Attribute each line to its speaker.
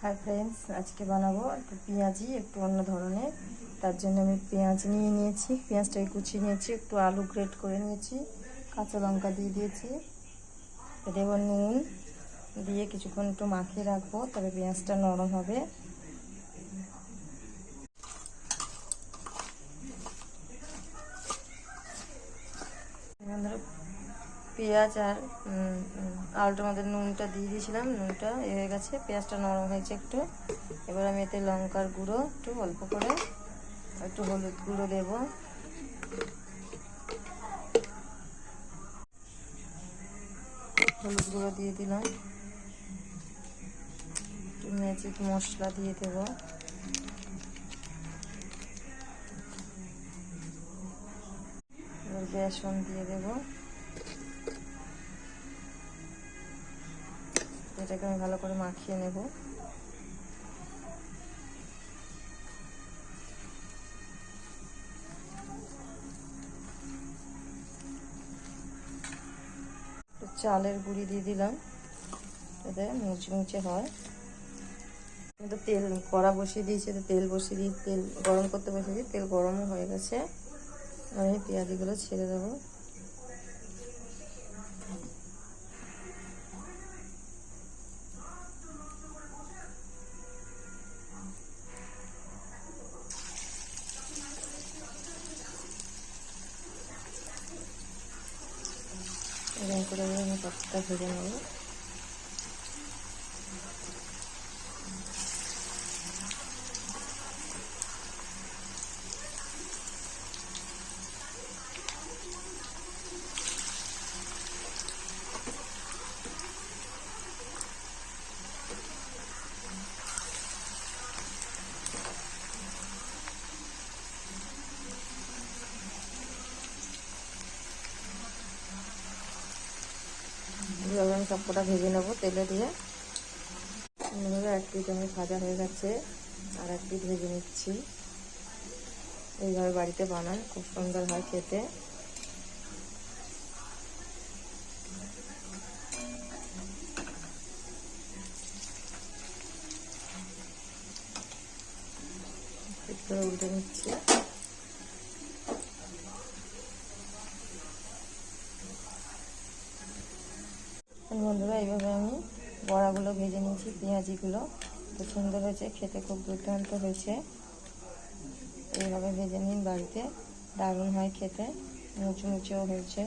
Speaker 1: Hi friends, आज के बनाबो একটু পেঁয়াজি একটু অন্য ধরনের। তার জন্য আমি পেঁয়াজ নিয়ে নিয়েছি, পেঁয়াজটাকে কুচিয়ে নিয়েছি, একটু আলু গ্রেট করে নিয়েছি, কাঁচা লঙ্কা দিয়ে দিয়েছি, দেব নুন দিয়ে কিছুক্ষণ একটু মাখিয়ে রাখবো, তবে পেঁয়াজটা নরম হবে। পেঁয়াজ আর আলুটার মধ্যে নুনটা দিয়ে দিয়েছিলাম, নুনটা হয়ে গেছে, পেঁয়াজটা নরম হয়েছে একটু। এবার আমি এতে লঙ্কার গুঁড়ো একটু অল্প করে, একটু হলুদ গুঁড়ো দেব, হলুদ গুঁড়ো দিয়ে দিলাম, একটু ম্যাজিক মশলা দিয়ে দেব, এবার বেসন দিয়ে দেব। এটাকে আমি ভালো করে মাখিয়ে নেব। চালের গুঁড়ি দিয়ে দিলাম, এতে মুচমুচে হয়। আমি তো তেল কড়া বসিয়ে দিয়েছি, তেল বসিয়ে দিয়ে তেল গরম করতে বসিয়ে দিই, তেল গরমও হয়ে গেছে। আমি পেঁয়াজিগুলো ছেড়ে দেবো। এরকম করে আমি পাতাটা ভেজে নেব। এভাবে আমি সবকটা ভেজে নেবো তেলে দিয়ে। এভাবে এক পিঠ আমি ভাজা হয়ে গেছে, আর এক পিঠ ভেজে নিচ্ছি। এইভাবে বাড়িতে বানায়, খুব সুন্দর হয় খেতে। একটু উল্টে নিচ্ছি। বন্ধুরা, এইভাবে আমি বড়াগুলো ভেজে নিয়েছি, পেঁয়াজিগুলো খুব সুন্দর হয়েছে, খেতে খুব দুর্দান্ত হয়েছে। এইভাবে ভেজে নিন বাড়িতে, দারুণ হয় খেতে, মুচমুচেও হয়েছে।